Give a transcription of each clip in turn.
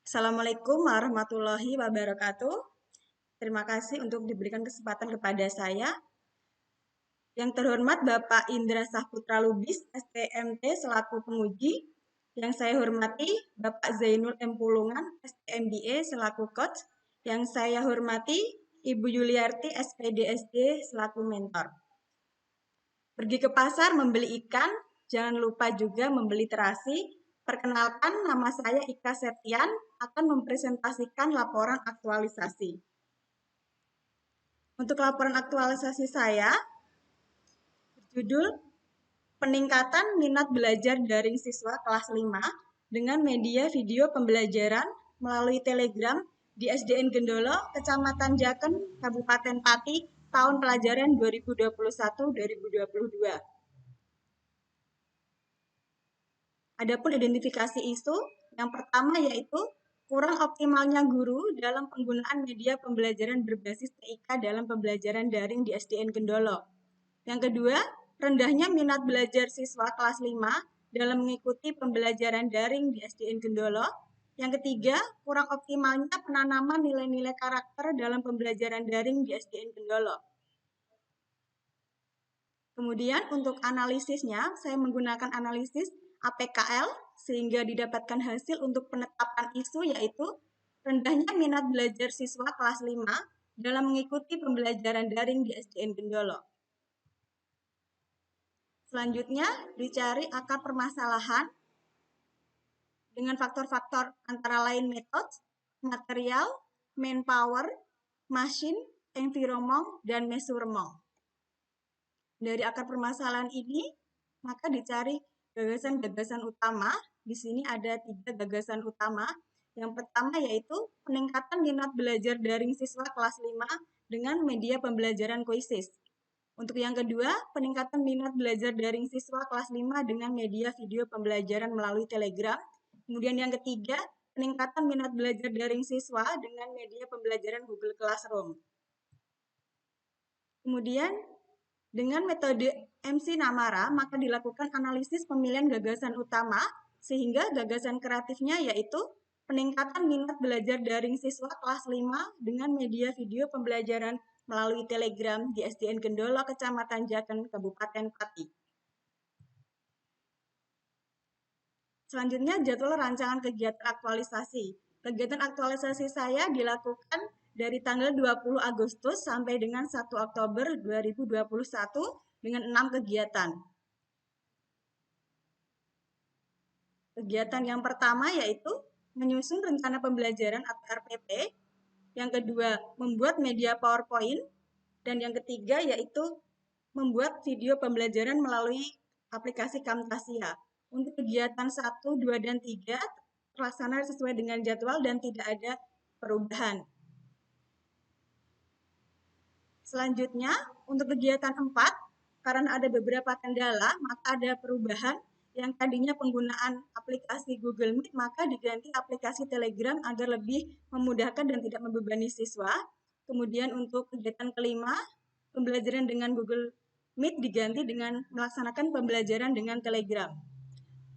Assalamualaikum warahmatullahi wabarakatuh. Terima kasih untuk diberikan kesempatan kepada saya. Yang terhormat Bapak Indra Saputra Lubis, STMT selaku penguji. Yang saya hormati Bapak Zainul M. Pulungan, STMBA selaku coach. Yang saya hormati Ibu Yuliarti, SPDSD selaku mentor. Pergi ke pasar membeli ikan, jangan lupa juga membeli terasi. Perkenalkan, nama saya Ika Septian, akan mempresentasikan laporan aktualisasi. Untuk laporan aktualisasi saya, berjudul Peningkatan Minat Belajar Daring Siswa Kelas 5 dengan media video pembelajaran melalui Telegram di SDN Gendolo, Kecamatan Jaken, Kabupaten Pati, tahun pelajaran 2021-2022. Adapun identifikasi isu, yang pertama yaitu kurang optimalnya guru dalam penggunaan media pembelajaran berbasis TIK dalam pembelajaran daring di SDN Gendolo. Yang kedua, rendahnya minat belajar siswa kelas 5 dalam mengikuti pembelajaran daring di SDN Gendolo. Yang ketiga, kurang optimalnya penanaman nilai-nilai karakter dalam pembelajaran daring di SDN Gendolo. Kemudian untuk analisisnya, saya menggunakan analisis APKL sehingga didapatkan hasil untuk penetapan isu yaitu rendahnya minat belajar siswa kelas 5 dalam mengikuti pembelajaran daring di SDN Gendolo. Selanjutnya, dicari akar permasalahan dengan faktor-faktor antara lain metode, material, manpower, machine, environment, dan measurement. Dari akar permasalahan ini, maka dicari gagasan-gagasan utama. Di sini ada 3 gagasan utama. Yang pertama yaitu peningkatan minat belajar daring siswa kelas 5 dengan media pembelajaran Koisis. Untuk yang kedua, peningkatan minat belajar daring siswa kelas 5 dengan media video pembelajaran melalui Telegram. Kemudian yang ketiga, peningkatan minat belajar daring siswa dengan media pembelajaran Google Classroom. Kemudian, dengan metode MC Namara, maka dilakukan analisis pemilihan gagasan utama, sehingga gagasan kreatifnya yaitu peningkatan minat belajar daring siswa kelas 5 dengan media video pembelajaran melalui Telegram di SDN Gendolo, Kecamatan Jaken, Kabupaten Pati. Selanjutnya, jadwal rancangan kegiatan aktualisasi. Kegiatan aktualisasi saya dilakukan dari tanggal 20 Agustus sampai dengan 1 Oktober 2021 dengan 6 kegiatan. Kegiatan yang pertama yaitu menyusun rencana pembelajaran atau RPP. Yang kedua, membuat media PowerPoint. Dan yang ketiga yaitu membuat video pembelajaran melalui aplikasi Camtasia. Untuk kegiatan 1, 2, dan 3 terlaksana sesuai dengan jadwal dan tidak ada perubahan. Selanjutnya, untuk kegiatan 4, karena ada beberapa kendala, maka ada perubahan. Yang tadinya penggunaan aplikasi Google Meet, maka diganti aplikasi Telegram agar lebih memudahkan dan tidak membebani siswa. Kemudian untuk kegiatan kelima, pembelajaran dengan Google Meet diganti dengan melaksanakan pembelajaran dengan Telegram.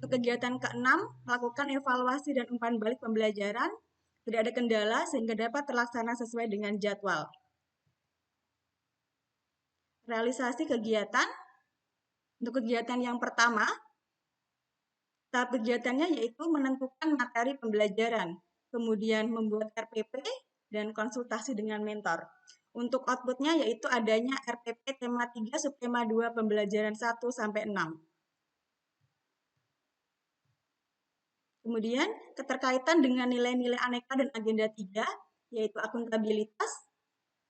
Untuk kegiatan keenam, melakukan evaluasi dan umpan balik pembelajaran. Tidak ada kendala sehingga dapat terlaksana sesuai dengan jadwal. Realisasi kegiatan. Untuk kegiatan yang pertama, tahap kegiatannya yaitu menentukan materi pembelajaran, kemudian membuat RPP, dan konsultasi dengan mentor. Untuk outputnya yaitu adanya RPP tema 3 subtema 2 pembelajaran 1-6. Kemudian keterkaitan dengan nilai-nilai aneka dan agenda 3, yaitu akuntabilitas,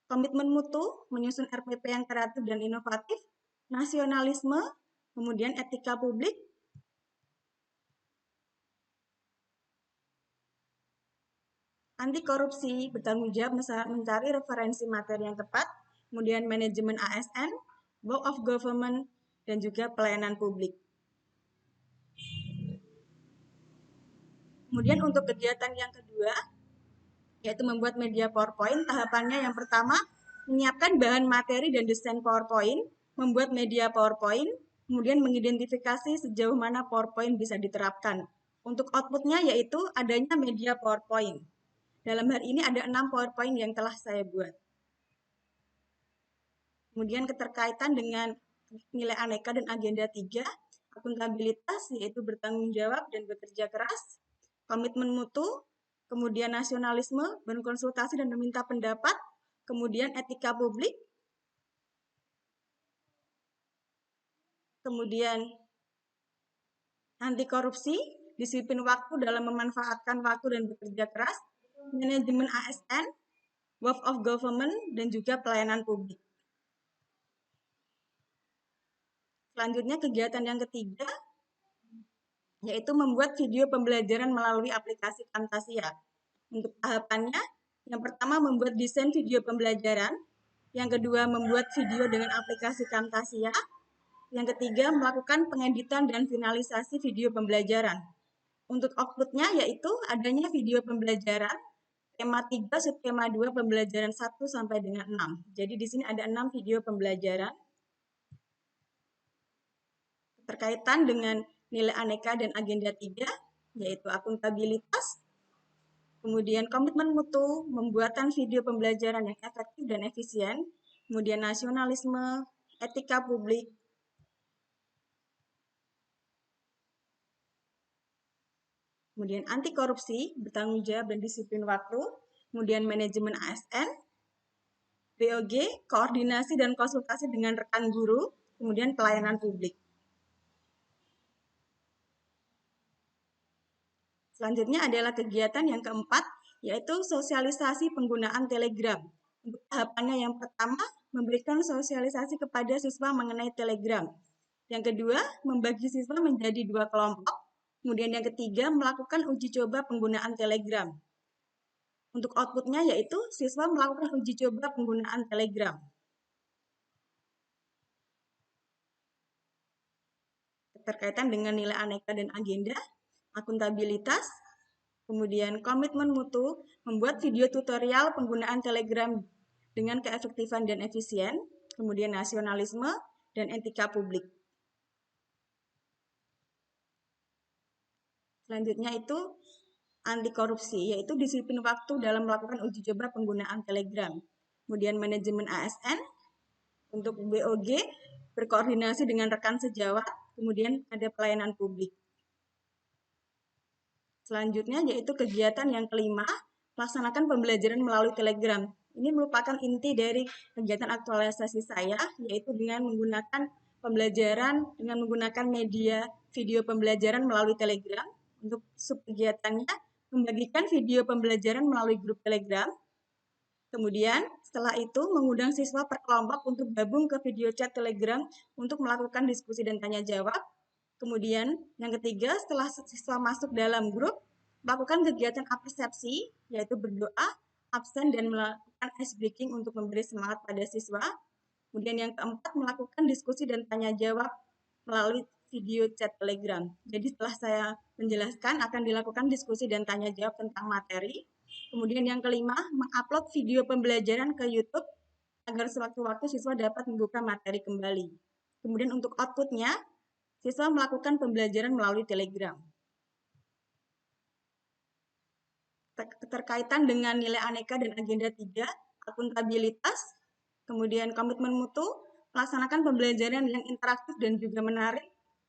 komitmen mutu, menyusun RPP yang kreatif dan inovatif, nasionalisme, kemudian etika publik, anti korupsi, bertanggung jawab mencari referensi materi yang tepat, kemudian manajemen ASN, work of government, dan juga pelayanan publik. Kemudian untuk kegiatan yang kedua, yaitu membuat media PowerPoint, tahapannya yang pertama, menyiapkan bahan materi dan desain PowerPoint, membuat media PowerPoint, kemudian mengidentifikasi sejauh mana PowerPoint bisa diterapkan. Untuk outputnya yaitu adanya media PowerPoint. Dalam hal ini ada 6 PowerPoint yang telah saya buat. Kemudian keterkaitan dengan nilai aneka dan agenda 3, akuntabilitas yaitu bertanggung jawab dan bekerja keras, komitmen mutu, kemudian nasionalisme, berkonsultasi dan meminta pendapat, kemudian etika publik, kemudian anti korupsi, disiplin waktu dalam memanfaatkan waktu dan bekerja keras, manajemen ASN, work of government, dan juga pelayanan publik. Selanjutnya kegiatan yang ketiga, yaitu membuat video pembelajaran melalui aplikasi Camtasia. Untuk tahapannya, yang pertama membuat desain video pembelajaran, yang kedua membuat video dengan aplikasi Camtasia, yang ketiga melakukan pengeditan dan finalisasi video pembelajaran. Untuk outputnya yaitu adanya video pembelajaran, tema 3, subtema 2, pembelajaran 1 sampai dengan 6. Jadi di sini ada 6 video pembelajaran. Terkaitan dengan nilai aneka dan agenda 3, yaitu akuntabilitas, kemudian komitmen mutu, pembuatan video pembelajaran yang efektif dan efisien, kemudian nasionalisme, etika publik, kemudian anti korupsi, bertanggung jawab dan disiplin waktu, kemudian manajemen ASN, BOG, koordinasi dan konsultasi dengan rekan guru, kemudian pelayanan publik. Selanjutnya adalah kegiatan yang keempat, yaitu sosialisasi penggunaan Telegram. Untuk tahapannya yang pertama, memberikan sosialisasi kepada siswa mengenai Telegram. Yang kedua, membagi siswa menjadi 2 kelompok. Kemudian yang ketiga, melakukan uji coba penggunaan Telegram. Untuk outputnya yaitu siswa melakukan uji coba penggunaan Telegram. Terkaitan dengan nilai aneka dan agenda, akuntabilitas, kemudian komitmen mutu, membuat video tutorial penggunaan Telegram dengan keefektifan dan efisien, kemudian nasionalisme dan etika publik. Selanjutnya itu anti korupsi, yaitu disiplin waktu dalam melakukan uji coba penggunaan Telegram. Kemudian manajemen ASN, untuk BOG, berkoordinasi dengan rekan sejawat, kemudian ada pelayanan publik. Selanjutnya yaitu kegiatan yang kelima, laksanakan pembelajaran melalui Telegram. Ini merupakan inti dari kegiatan aktualisasi saya, yaitu dengan menggunakan pembelajaran dengan menggunakan media video pembelajaran melalui Telegram. Untuk subkegiatannya, membagikan video pembelajaran melalui grup Telegram. Kemudian, setelah itu mengundang siswa per kelompok untuk gabung ke video chat Telegram untuk melakukan diskusi dan tanya jawab. Kemudian, yang ketiga, setelah siswa masuk dalam grup, melakukan kegiatan apersepsi, yaitu berdoa, absen, dan melakukan ice breaking untuk memberi semangat pada siswa. Kemudian yang keempat, melakukan diskusi dan tanya jawab melalui video chat Telegram. Jadi setelah saya menjelaskan, akan dilakukan diskusi dan tanya jawab tentang materi. Kemudian yang kelima, mengupload video pembelajaran ke YouTube agar sewaktu-waktu siswa dapat membuka materi kembali. Kemudian untuk outputnya, siswa melakukan pembelajaran melalui Telegram. Keterkaitan dengan nilai aneka dan agenda 3, akuntabilitas, kemudian komitmen mutu, melaksanakan pembelajaran yang interaktif dan juga menarik,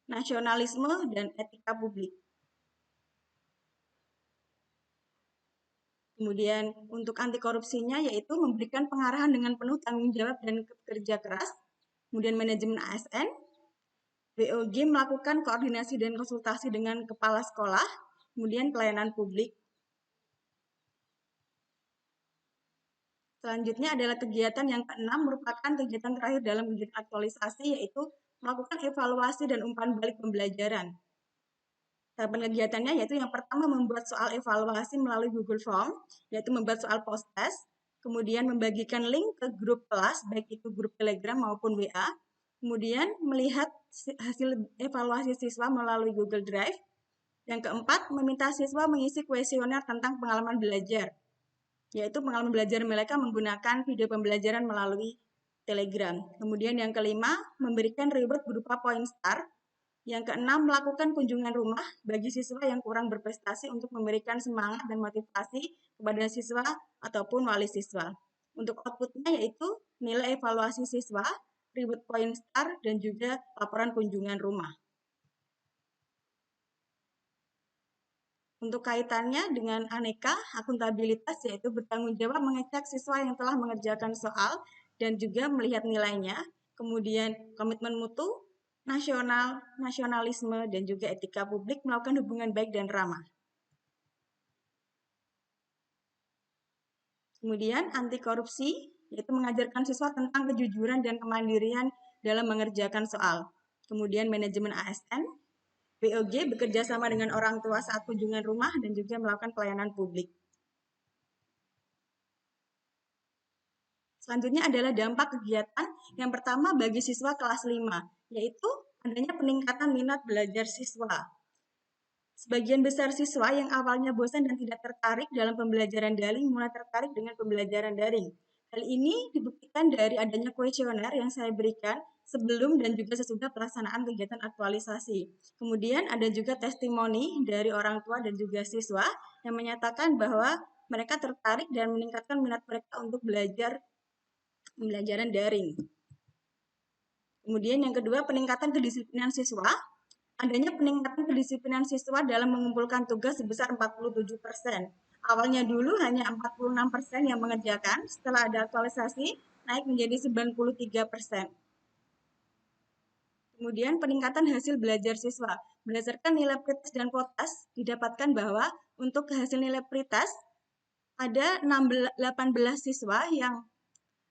nasionalisme, dan etika publik. Kemudian untuk anti korupsinya yaitu memberikan pengarahan dengan penuh tanggung jawab dan kerja keras, kemudian manajemen ASN, BOG melakukan koordinasi dan konsultasi dengan kepala sekolah, kemudian pelayanan publik. Selanjutnya adalah kegiatan yang keenam, merupakan kegiatan terakhir dalam kegiatan aktualisasi, yaitu melakukan evaluasi dan umpan balik pembelajaran. Tahapan kegiatannya yaitu yang pertama membuat soal evaluasi melalui Google Form, yaitu membuat soal post-test, kemudian membagikan link ke grup kelas, baik itu grup Telegram maupun WA, kemudian melihat hasil evaluasi siswa melalui Google Drive. Yang keempat, meminta siswa mengisi kuesioner tentang pengalaman belajar, yaitu pengalaman belajar mereka menggunakan video pembelajaran melalui Telegram. Kemudian yang kelima, memberikan reward berupa poin star Yang keenam, melakukan kunjungan rumah bagi siswa yang kurang berprestasi untuk memberikan semangat dan motivasi kepada siswa ataupun wali siswa. Untuk outputnya yaitu nilai evaluasi siswa, reward point star, dan juga laporan kunjungan rumah. Untuk kaitannya dengan aneka akuntabilitas yaitu bertanggung jawab mengecek siswa yang telah mengerjakan soal dan juga melihat nilainya, kemudian komitmen mutu, nasionalisme, dan juga etika publik melakukan hubungan baik dan ramah. Kemudian anti korupsi, yaitu mengajarkan siswa tentang kejujuran dan kemandirian dalam mengerjakan soal. Kemudian manajemen ASN, BOG bekerja sama dengan orang tua saat kunjungan rumah dan juga melakukan pelayanan publik. Selanjutnya adalah dampak kegiatan. Yang pertama bagi siswa kelas 5, yaitu adanya peningkatan minat belajar siswa. Sebagian besar siswa yang awalnya bosan dan tidak tertarik dalam pembelajaran daring mulai tertarik dengan pembelajaran daring. Hal ini dibuktikan dari adanya kuesioner yang saya berikan sebelum dan juga sesudah pelaksanaan kegiatan aktualisasi. Kemudian ada juga testimoni dari orang tua dan juga siswa yang menyatakan bahwa mereka tertarik dan meningkatkan minat mereka untuk belajar pembelajaran daring. Kemudian yang kedua, peningkatan kedisiplinan siswa. Adanya peningkatan kedisiplinan siswa dalam mengumpulkan tugas sebesar 47%. Awalnya dulu hanya 46% yang mengerjakan, setelah ada aktualisasi naik menjadi 93%. Kemudian peningkatan hasil belajar siswa. Berdasarkan nilai pretest dan potes, didapatkan bahwa untuk hasil nilai pretest ada 18 siswa yang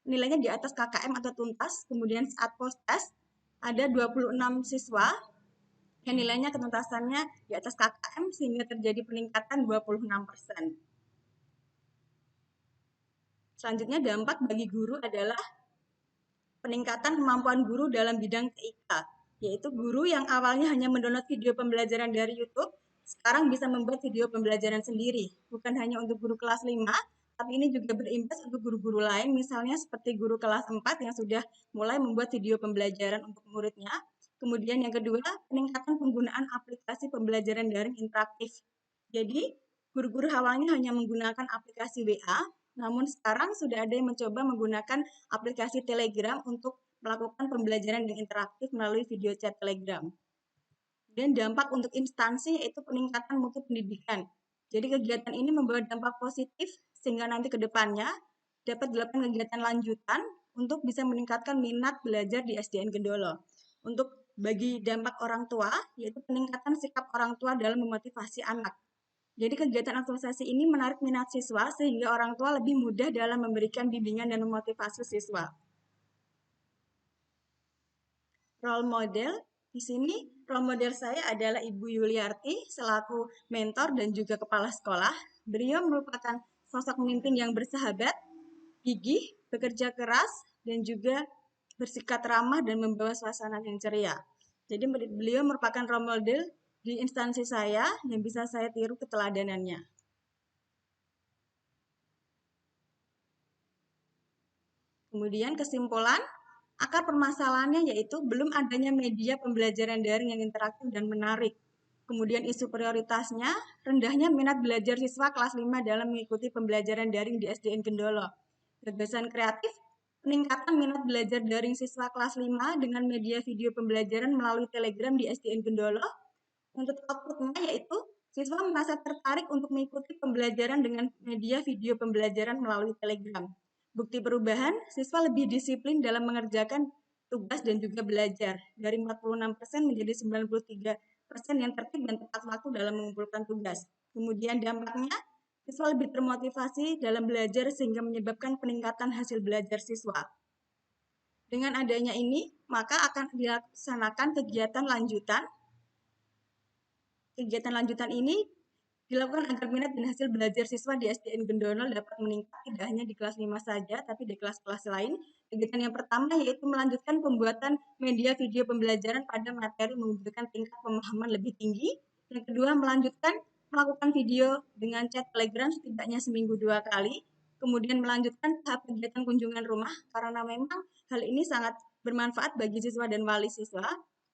nilainya di atas KKM atau tuntas. Kemudian saat post-test ada 26 siswa yang nilainya ketuntasannya di atas KKM sehingga terjadi peningkatan 26%. Selanjutnya dampak bagi guru adalah peningkatan kemampuan guru dalam bidang TIK, yaitu guru yang awalnya hanya mendownload video pembelajaran dari YouTube, sekarang bisa membuat video pembelajaran sendiri. Bukan hanya untuk guru kelas 5, tapi ini juga berimbas untuk guru-guru lain, misalnya seperti guru kelas 4 yang sudah mulai membuat video pembelajaran untuk muridnya. Kemudian yang kedua, peningkatan penggunaan aplikasi pembelajaran daring interaktif. Jadi, guru-guru awalnya hanya menggunakan aplikasi WA, namun sekarang sudah ada yang mencoba menggunakan aplikasi Telegram untuk melakukan pembelajaran yang interaktif melalui video chat Telegram. Dan dampak untuk instansi yaitu peningkatan mutu pendidikan. Jadi kegiatan ini membawa dampak positif sehingga nanti ke depannya dapat dilakukan kegiatan lanjutan untuk bisa meningkatkan minat belajar di SDN Gendolo. Untuk bagi dampak orang tua, yaitu peningkatan sikap orang tua dalam memotivasi anak. Jadi kegiatan aktualisasi ini menarik minat siswa sehingga orang tua lebih mudah dalam memberikan bimbingan dan memotivasi siswa. Role model, di sini role model saya adalah Ibu Yuliarti selaku mentor dan juga kepala sekolah. Beliau merupakan sosok pemimpin yang bersahabat, gigih, bekerja keras, dan juga bersikap ramah dan membawa suasana yang ceria. Jadi beliau merupakan role model di instansi saya yang bisa saya tiru keteladanannya. Kemudian kesimpulan, akar permasalahannya yaitu belum adanya media pembelajaran daring yang interaktif dan menarik. Kemudian isu prioritasnya, rendahnya minat belajar siswa kelas 5 dalam mengikuti pembelajaran daring di SDN Gendolo. Gagasan kreatif, peningkatan minat belajar daring siswa kelas 5 dengan media video pembelajaran melalui Telegram di SDN Gendolo. Untuk outputnya yaitu siswa merasa tertarik untuk mengikuti pembelajaran dengan media video pembelajaran melalui Telegram. Bukti perubahan, siswa lebih disiplin dalam mengerjakan tugas dan juga belajar. Dari 46% menjadi 93% yang tertib dan tepat waktu dalam mengumpulkan tugas. Kemudian dampaknya, siswa lebih termotivasi dalam belajar sehingga menyebabkan peningkatan hasil belajar siswa. Dengan adanya ini, maka akan dilaksanakan kegiatan lanjutan. Kegiatan lanjutan ini dilakukan agar minat dan hasil belajar siswa di SDN Gendonol dapat meningkat tidak hanya di kelas 5 saja, tapi di kelas-kelas lain. Kegiatan yang pertama yaitu melanjutkan pembuatan media video pembelajaran pada materi membutuhkan tingkat pemahaman lebih tinggi. Yang kedua, melanjutkan melakukan video dengan chat Telegram setidaknya seminggu 2 kali. Kemudian melanjutkan tahap kegiatan kunjungan rumah, karena memang hal ini sangat bermanfaat bagi siswa dan wali siswa.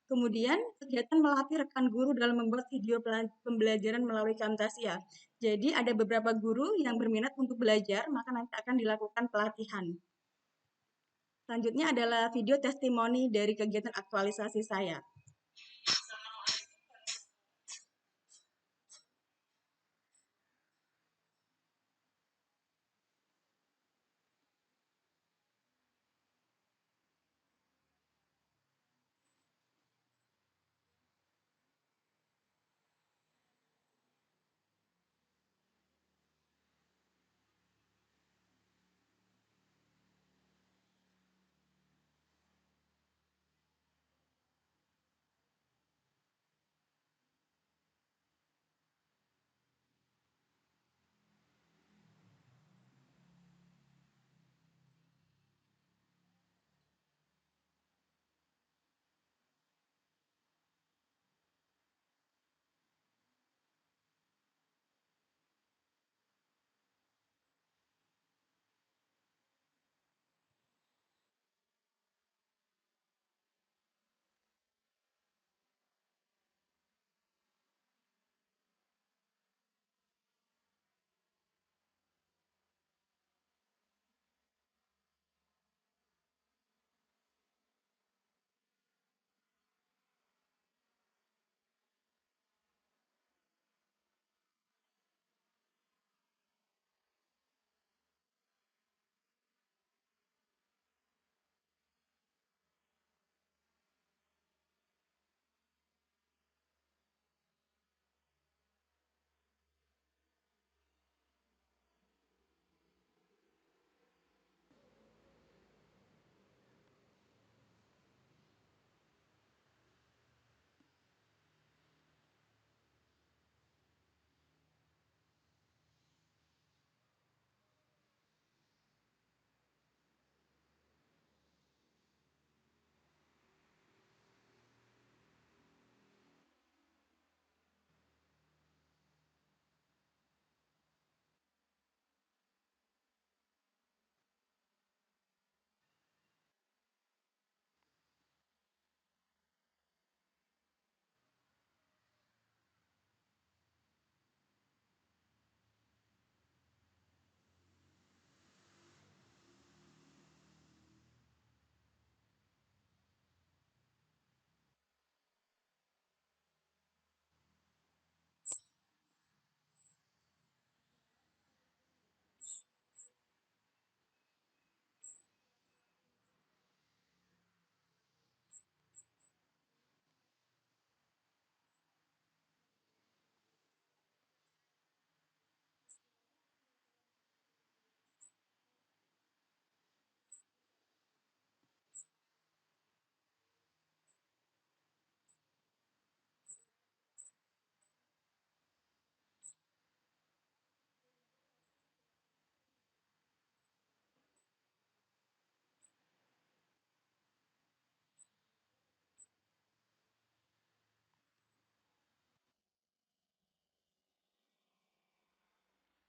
Kemudian, kegiatan melatih rekan guru dalam membuat video pembelajaran melalui Camtasia. Jadi, ada beberapa guru yang berminat untuk belajar, maka nanti akan dilakukan pelatihan. Selanjutnya adalah video testimoni dari kegiatan aktualisasi saya.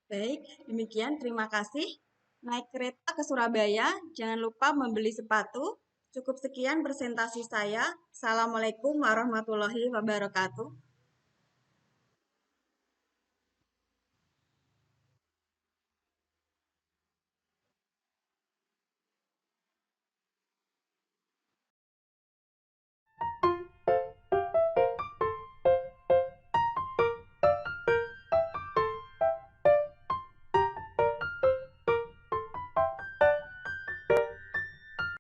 Baik, demikian. Terima kasih. Naik kereta ke Surabaya, jangan lupa membeli sepatu. Cukup sekian presentasi saya. Assalamualaikum warahmatullahi wabarakatuh.